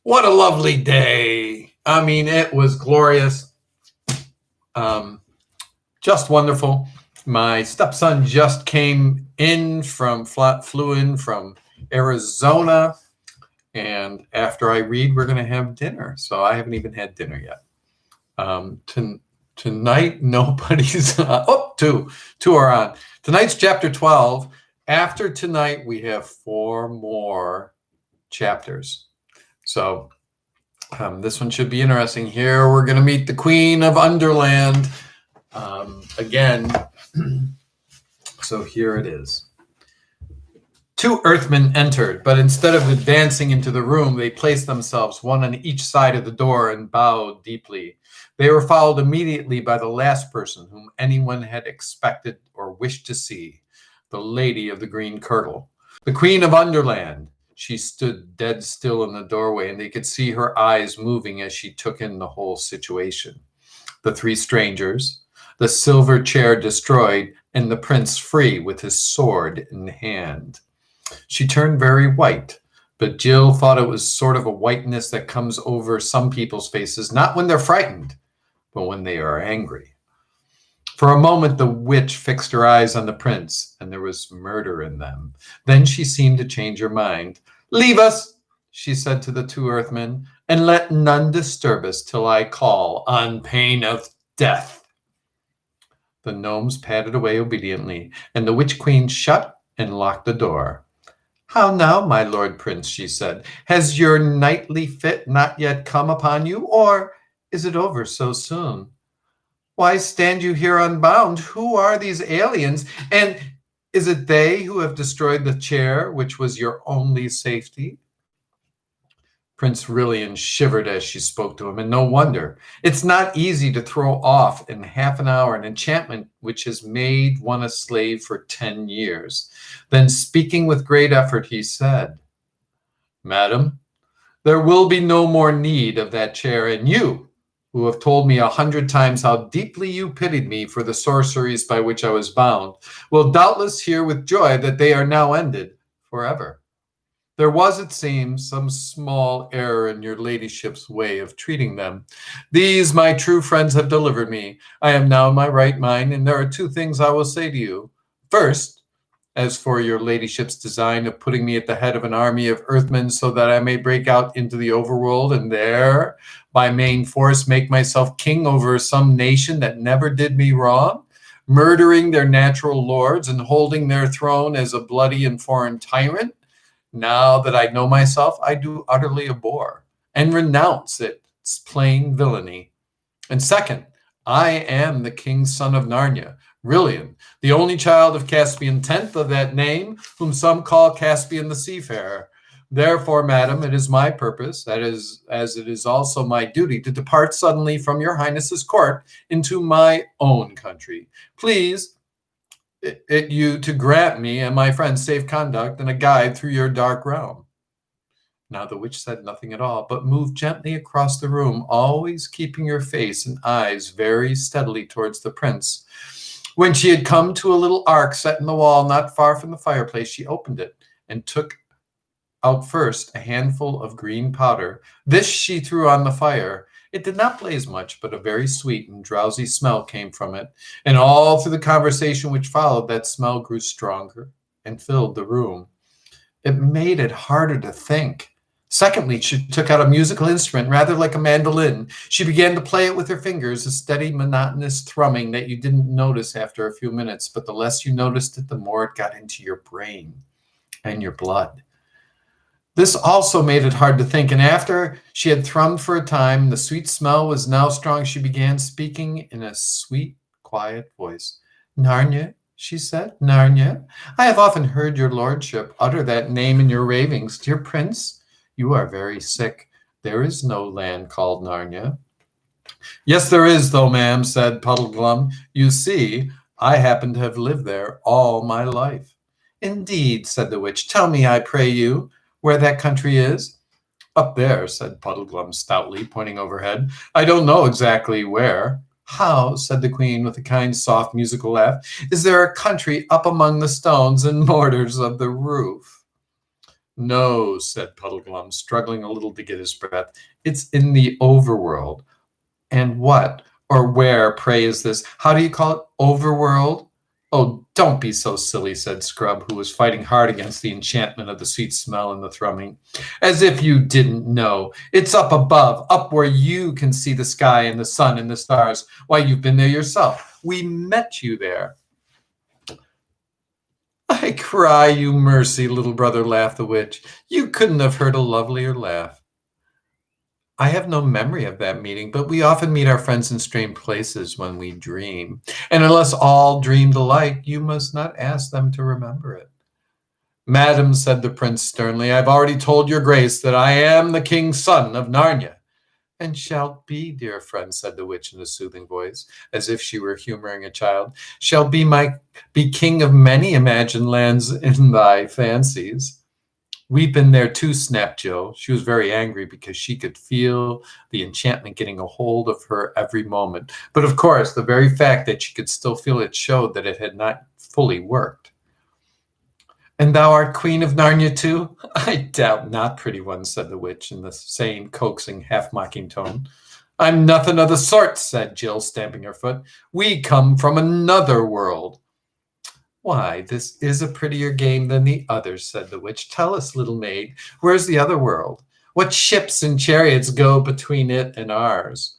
What a lovely day. I mean, it was glorious. Just wonderful. My stepson just flew in from Arizona. And after I read, we're going to have dinner. So I haven't even had dinner yet. Tonight, nobody's, two are on. Tonight's chapter 12. After tonight, we have 4 more chapters. So this one should be interesting. Here we're going to meet the Queen of Underland again. So here it is. 2 Earthmen entered, but instead of advancing into the room, they placed themselves one on each side of the door and bowed deeply. They were followed immediately by the last person whom anyone had expected or wished to see, the Lady of the Green Kirtle, the Queen of Underland. She stood dead still in the doorway, and they could see her eyes moving as she took in the whole situation. The 3 strangers, the silver chair destroyed, and the prince free with his sword in hand. She turned very white, but Jill thought it was sort of a whiteness that comes over some people's faces, not when they're frightened, but when they are angry. For a moment, the witch fixed her eyes on the prince, and there was murder in them. Then she seemed to change her mind. "Leave us," she said to the 2 Earthmen, "and let none disturb us till I call, on pain of death." The gnomes padded away obediently, and the witch queen shut and locked the door. "How now, my lord prince," she said. "Has your nightly fit not yet come upon you, or is it over so soon? Why stand you here unbound? Who are these aliens? And is it they who have destroyed the chair, which was your only safety?" Prince Rillian shivered as she spoke to him, and no wonder. It's not easy to throw off in half an hour an enchantment which has made one a slave for 10 years. Then, speaking with great effort, he said, "Madam, there will be no more need of that chair, and you, who have told me 100 times how deeply you pitied me for the sorceries by which I was bound, will doubtless hear with joy that they are now ended forever. There was, it seems, some small error in your ladyship's way of treating them. These, my true friends, have delivered me. I am now in my right mind, and there are 2 things I will say to you. First, as for your ladyship's design of putting me at the head of an army of earthmen so that I may break out into the overworld and there, by main force, make myself king over some nation that never did me wrong, murdering their natural lords and holding their throne as a bloody and foreign tyrant, now that I know myself, I do utterly abhor and renounce its plain villainy. And second, I am the king's son of Narnia, Rillian, the only child of Caspian 10th of that name, whom some call Caspian the Seafarer. Therefore, madam, it is my purpose, that is, as it is also my duty, to depart suddenly from your highness's court into my own country. Please you to grant me and my friends safe conduct and a guide through your dark realm." Now the witch said nothing at all, but moved gently across the room, always keeping her face and eyes very steadily towards the prince. When she had come to a little ark set in the wall not far from the fireplace, she opened it and took out first a handful of green powder. This she threw on the fire. It did not blaze much, but a very sweet and drowsy smell came from it, and all through the conversation which followed, that smell grew stronger and filled the room. It made it harder to think. Secondly, she took out a musical instrument, rather like a mandolin. She began to play it with her fingers, a steady, monotonous thrumming that you didn't notice after a few minutes, but the less you noticed it, the more it got into your brain and your blood. This also made it hard to think, and after she had thrummed for a time, the sweet smell was now strong, she began speaking in a sweet, quiet voice. "Narnia," she said, "Narnia. I have often heard your lordship utter that name in your ravings. Dear prince, you are very sick. There is no land called Narnia." "Yes, there is, though, ma'am," said Puddleglum. "You see, I happen to have lived there all my life." "Indeed," said the witch. "Tell me, I pray you, where that country is." "Up there," said Puddleglum stoutly, pointing overhead. "I don't know exactly where." "How," said the queen with a kind, soft, musical laugh, "is there a country up among the stones and mortars of the roof?" No, said Puddleglum, struggling a little to get his breath. It's in the overworld. And what or where, pray, is this? How do you call it? Overworld? Oh, don't be so silly, said Scrub, who was fighting hard against the enchantment of the sweet smell and the thrumming. As if you didn't know. It's up above, up where you can see the sky and the sun and the stars. Why, you've been there yourself. We met you there. I cry you mercy, little brother, laughed the witch. You couldn't have heard a lovelier laugh. I have no memory of that meeting, but we often meet our friends in strange places when we dream. And unless all dreamed alike, you must not ask them to remember it. Madam, said the prince sternly, I've already told your grace that I am the king's son of Narnia. And shalt be, dear friend, said the witch in a soothing voice, as if she were humoring a child, shall be king of many imagined lands in thy fancies. We've been there too, snapped Jill. She was very angry because she could feel the enchantment getting a hold of her every moment. But of course, the very fact that she could still feel it showed that it had not fully worked. And thou art queen of Narnia too? I doubt not, pretty one, said the witch in the same coaxing, half-mocking tone. I'm nothing of the sort, said Jill, stamping her foot. We come from another world. Why, this is a prettier game than the others, said the witch. Tell us, little maid, where's the other world? What ships and chariots go between it and ours?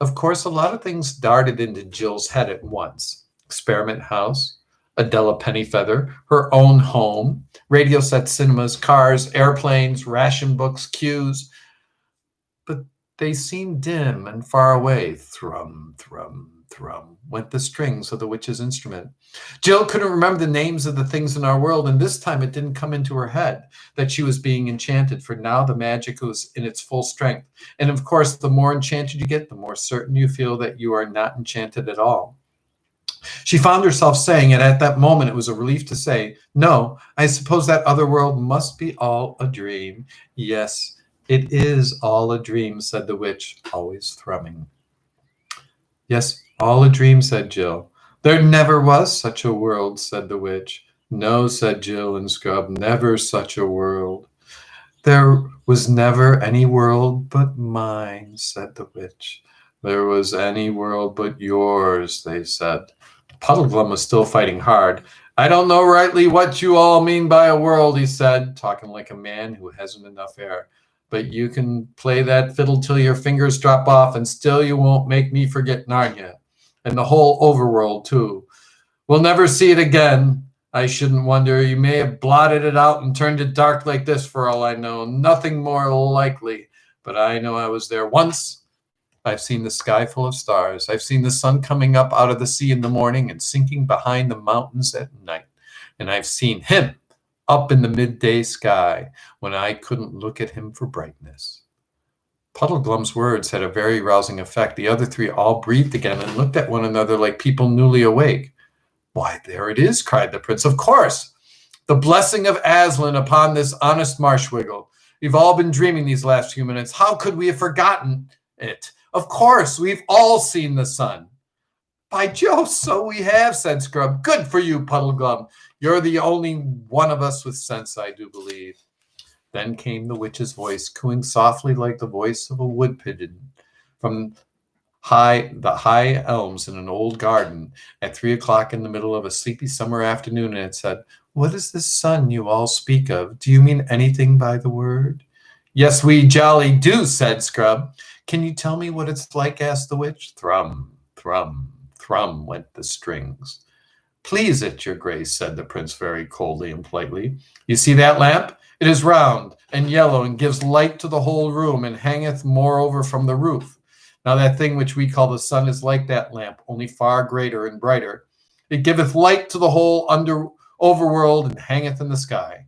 Of course, a lot of things darted into Jill's head at once. Experiment House, Adela Pennyfeather, her own home, radio set cinemas, cars, airplanes, ration books, queues. But they seemed dim and far away. Thrum, thrum, thrum went the strings of the witch's instrument. Jill couldn't remember the names of the things in our world, and this time it didn't come into her head that she was being enchanted, for now the magic was in its full strength. And of course, the more enchanted you get, the more certain you feel that you are not enchanted at all. She found herself saying, and at that moment it was a relief to say, no, I suppose that other world must be all a dream. Yes, it is all a dream, said the witch, always thrumming. Yes, all a dream, said Jill. There never was such a world, said the witch. No, said Jill and Scrub, never such a world. There was never any world but mine, said the witch. There was any world but yours, they said. Puddleglum was still fighting hard. I don't know rightly what you all mean by a world, he said, talking like a man who hasn't enough air. But you can play that fiddle till your fingers drop off, and still you won't make me forget Narnia. And the whole overworld, too. We'll never see it again. I shouldn't wonder. You may have blotted it out and turned it dark like this, for all I know. Nothing more likely. But I know I was there once. I've seen the sky full of stars. I've seen the sun coming up out of the sea in the morning and sinking behind the mountains at night. And I've seen him up in the midday sky when I couldn't look at him for brightness. Puddleglum's words had a very rousing effect. The other three all breathed again and looked at one another like people newly awake. Why, there it is, cried the prince. Of course, the blessing of Aslan upon this honest Marshwiggle. We've all been dreaming these last few minutes. How could we have forgotten it? Of course, we've all seen the sun. By Jove, so we have, said Scrub. Good for you, Puddleglum. You're the only one of us with sense, I do believe. Then came the witch's voice, cooing softly like the voice of a wood pigeon from the high elms in an old garden at 3 o'clock in the middle of a sleepy summer afternoon, and it said, What is this sun you all speak of? Do you mean anything by the word? Yes, we jolly do, said Scrub. Can you tell me what it's like? Asked the witch. Thrum, thrum, thrum went the strings. Please it, your grace, said the prince very coldly and politely. You see that lamp? It is round and yellow and gives light to the whole room and hangeth moreover from the roof. Now that thing which we call the sun is like that lamp, only far greater and brighter. It giveth light to the whole overworld and hangeth in the sky.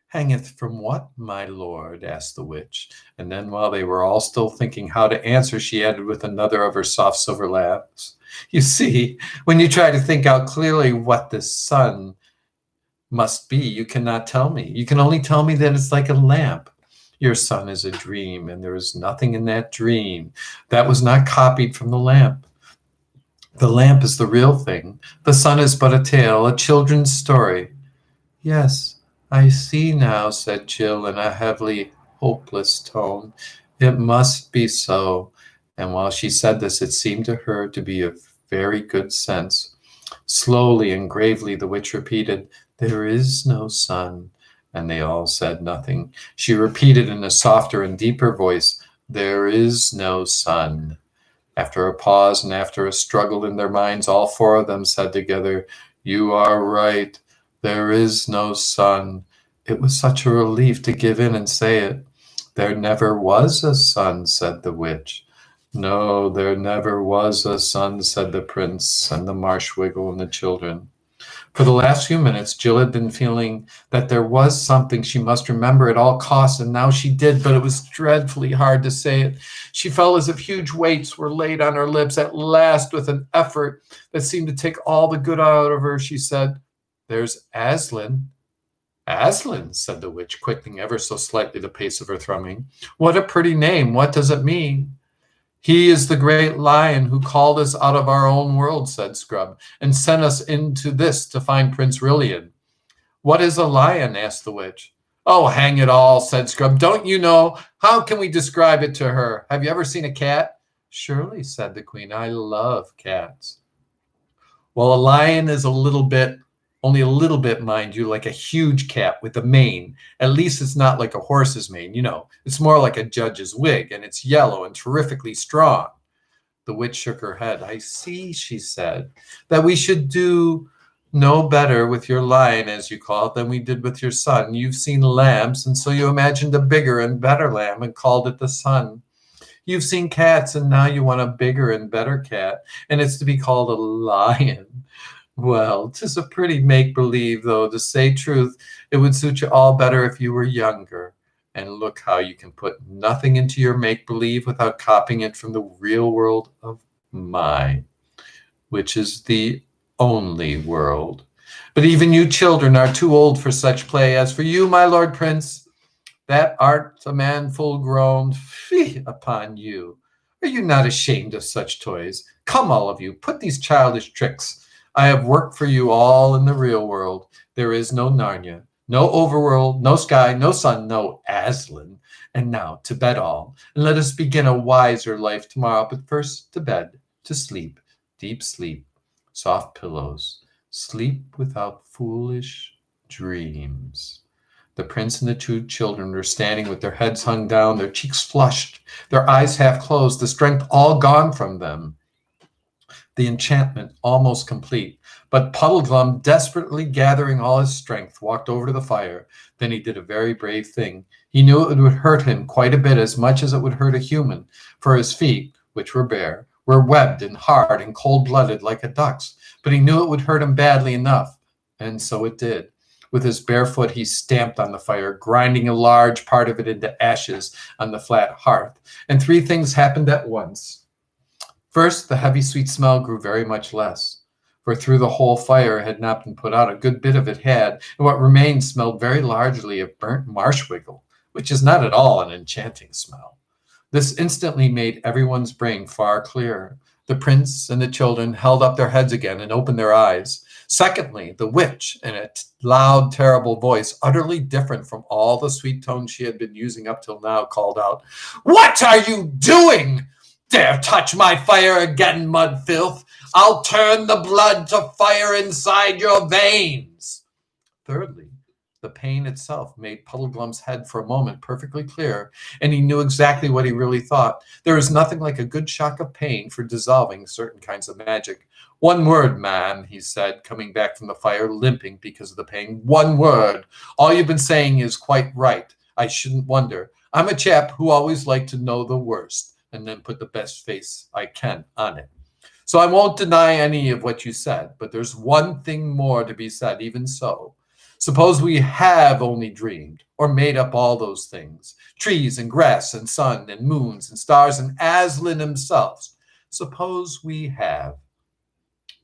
Hangeth from what, my lord? Asked the witch. And then while they were all still thinking how to answer, she added with another of her soft silver laughs. You see, when you try to think out clearly what this sun must be, you cannot tell me. You can only tell me that it's like a lamp. Your sun is a dream, and there is nothing in that dream that was not copied from the lamp. The lamp is the real thing. The sun is but a tale, a children's story. Yes, I see now, said Jill in a heavily hopeless tone. It must be so. And while she said this, it seemed to her to be a very good sense. Slowly and gravely the witch repeated, There is no sun. And they all said nothing. She repeated in a softer and deeper voice, There is no sun. After a pause and after a struggle in their minds, all four of them said together, You are right. There is no sun. It was such a relief to give in and say it. There never was a sun, said the witch. No, there never was a sun, said the prince and the marshwiggle and the children. For the last few minutes, Jill had been feeling that there was something she must remember at all costs, and now she did, but it was dreadfully hard to say it. She felt as if huge weights were laid on her lips. At last, with an effort that seemed to take all the good out of her, she said, There's Aslan. Aslan, said the witch, quickening ever so slightly the pace of her thrumming. What a pretty name. What does it mean? He is the great lion who called us out of our own world, said Scrub, and sent us into this to find Prince Rilian. What is a lion? Asked the witch. Oh, hang it all, said Scrub. Don't you know? How can we describe it to her? Have you ever seen a cat? Surely, said the queen. I love cats. Well, a lion is only a little bit, mind you, like a huge cat with a mane. At least it's not like a horse's mane, It's more like a judge's wig, and it's yellow and terrifically strong. The witch shook her head. I see, she said, that we should do no better with your lion, as you call it, than we did with your son. You've seen lambs, and so you imagined a bigger and better lamb and called it the son. You've seen cats, and now you want a bigger and better cat, and it's to be called a lion. Well, 'tis a pretty make-believe, though, to say truth, it would suit you all better if you were younger. And look how you can put nothing into your make-believe without copying it from the real world of mine, which is the only world. But even you children are too old for such play. As for you, my lord prince, that art a man full grown, fie upon you. Are you not ashamed of such toys? Come, all of you, put these childish tricks. I have work for you all in the real world. There is no Narnia, no overworld, no sky, no sun, no Aslan. And now to bed all, and let us begin a wiser life tomorrow. But first to bed, to sleep, deep sleep, soft pillows, sleep without foolish dreams. The prince and the two children were standing with their heads hung down, their cheeks flushed, their eyes half closed, the strength all gone from them, the enchantment almost complete. But Puddleglum, desperately gathering all his strength, walked over to the fire. Then he did a very brave thing. He knew it would hurt him quite a bit, as much as it would hurt a human, for his feet, which were bare, were webbed and hard and cold-blooded like a duck's. But he knew it would hurt him badly enough, and so it did. With his bare foot, he stamped on the fire, grinding a large part of it into ashes on the flat hearth. And three things happened at once. First, the heavy, sweet smell grew very much less, for through the whole fire had not been put out. A good bit of it had, and what remained smelled very largely of burnt marshwiggle, which is not at all an enchanting smell. This instantly made everyone's brain far clearer. The prince and the children held up their heads again and opened their eyes. Secondly, the witch, in a loud, terrible voice, utterly different from all the sweet tones she had been using up till now, called out, What are you doing? Dare touch my fire again, mud filth. I'll turn the blood to fire inside your veins. Thirdly, the pain itself made Puddleglum's head for a moment perfectly clear, and he knew exactly what he really thought. There is nothing like a good shock of pain for dissolving certain kinds of magic. One word, man, he said, coming back from the fire, limping because of the pain. One word. All you've been saying is quite right. I shouldn't wonder. I'm a chap who always liked to know the worst and then put the best face I can on it. So I won't deny any of what you said, but there's one thing more to be said, even so. Suppose we have only dreamed or made up all those things, trees and grass and sun and moons and stars and Aslan himself. Suppose we have.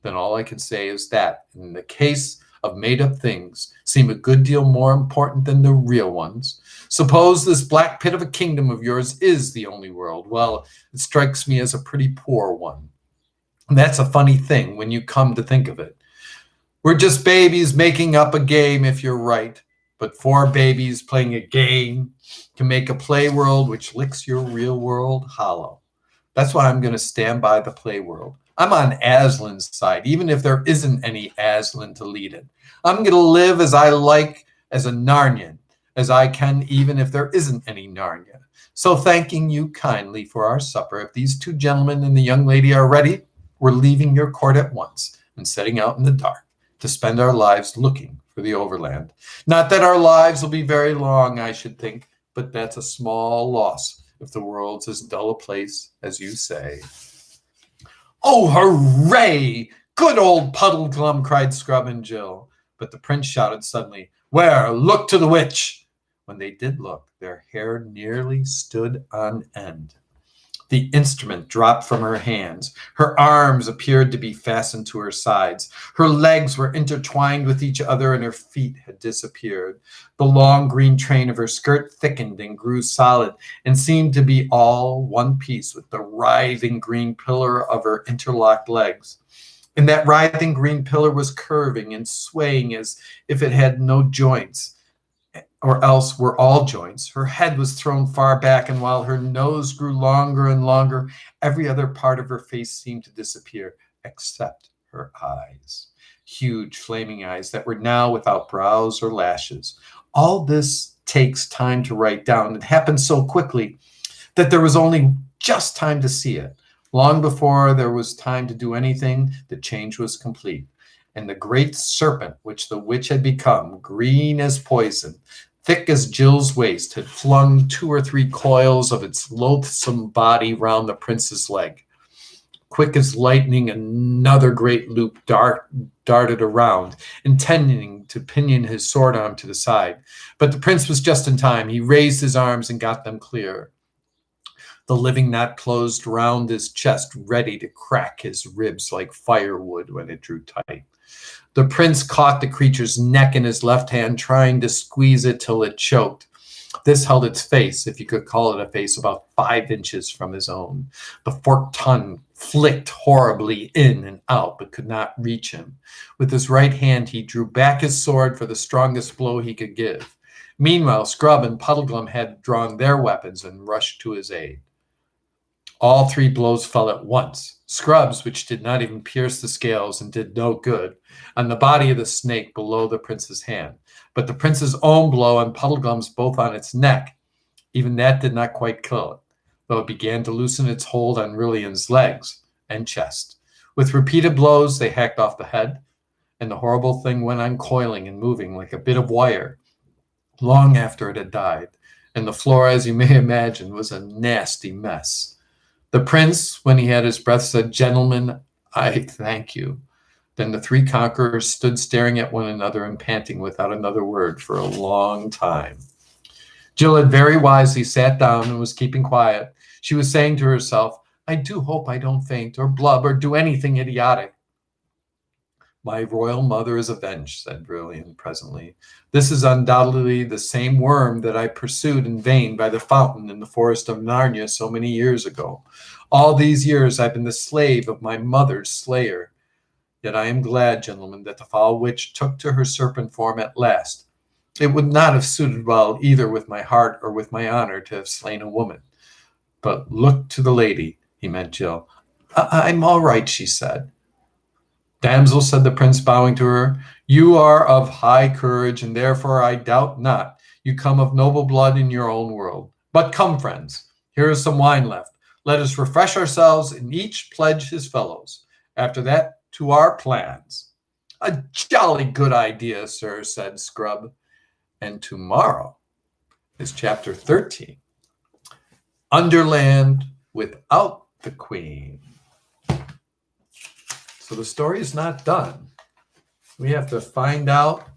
Then all I can say is that, in the case of made-up things, seem a good deal more important than the real ones. Suppose this black pit of a kingdom of yours is the only world. Well, it strikes me as a pretty poor one. And that's a funny thing when you come to think of it. We're just babies making up a game, if you're right. but 4 babies playing a game can make a play world which licks your real world hollow. That's why I'm going to stand by the play world. I'm on Aslan's side, even if there isn't any Aslan to lead it. I'm going to live as I like as a Narnian, as I can, even if there isn't any Narnia. So thanking you kindly for our supper, if these 2 gentlemen and the young lady are ready, we're leaving your court at once and setting out in the dark to spend our lives looking for the overland. Not that our lives will be very long, I should think, but that's a small loss if the world's as dull a place as you say. Oh, hooray! Good old Puddleglum, cried Scrub and Jill. But the prince shouted suddenly, where? Look to the witch! When they did look, their hair nearly stood on end. The instrument dropped from her hands. Her arms appeared to be fastened to her sides. Her legs were intertwined with each other, and her feet had disappeared. The long green train of her skirt thickened and grew solid, and seemed to be all one piece with the writhing green pillar of her interlocked legs. And that writhing green pillar was curving and swaying as if it had no joints, or else were all joints. Her head was thrown far back, and while her nose grew longer and longer, every other part of her face seemed to disappear, except her eyes. Huge flaming eyes that were now without brows or lashes. All this takes time to write down. It happened so quickly that there was only just time to see it. Long before there was time to do anything, the change was complete. And the great serpent which the witch had become, green as poison, thick as Jill's waist, had flung 2 or 3 coils of its loathsome body round the prince's leg. Quick as lightning, another great loop darted around, intending to pinion his sword arm to the side. But the prince was just in time. He raised his arms and got them clear. The living knot closed round his chest, ready to crack his ribs like firewood when it drew tight. The prince caught the creature's neck in his left hand, trying to squeeze it till it choked. This held its face, if you could call it a face, about 5 inches from his own. The forked tongue flicked horribly in and out, but could not reach him. With his right hand, he drew back his sword for the strongest blow he could give. Meanwhile, Scrub and Puddleglum had drawn their weapons and rushed to his aid. All 3 blows fell at once. Scrub's, which did not even pierce the scales and did no good, on the body of the snake below the prince's hand. But the prince's own blow and Puddleglum's both on its neck, even that did not quite kill it, though it began to loosen its hold on Rillian's legs and chest. With repeated blows, they hacked off the head, and the horrible thing went on coiling and moving like a bit of wire long after it had died, and the floor, as you may imagine, was a nasty mess. The prince, when he had his breath, said, "Gentlemen, I thank you." Then the 3 conquerors stood staring at one another and panting without another word for a long time. Jill had very wisely sat down and was keeping quiet. She was saying to herself, "I do hope I don't faint or blub or do anything idiotic." "My royal mother is avenged," said Brilliant presently. "This is undoubtedly the same worm that I pursued in vain by the fountain in the forest of Narnia so many years ago. All these years I've been the slave of my mother's slayer. Yet I am glad, gentlemen, that the foul witch took to her serpent form at last. It would not have suited well either with my heart or with my honor to have slain a woman. But look to the lady," he meant Jill. I'm all right," she said. "Damsel," said the prince, bowing to her, "you are of high courage, and therefore I doubt not you come of noble blood in your own world. But come, friends, here is some wine left. Let us refresh ourselves and each pledge his fellows. After that, to our plans." "A jolly good idea, sir," said Scrub. And tomorrow is chapter 13, Underland without the Queen. So the story is not done. We have to find out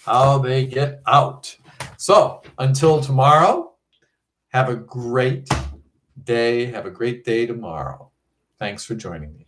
how they get out. So until tomorrow, have a great day. Have a great day tomorrow. Thanks for joining me.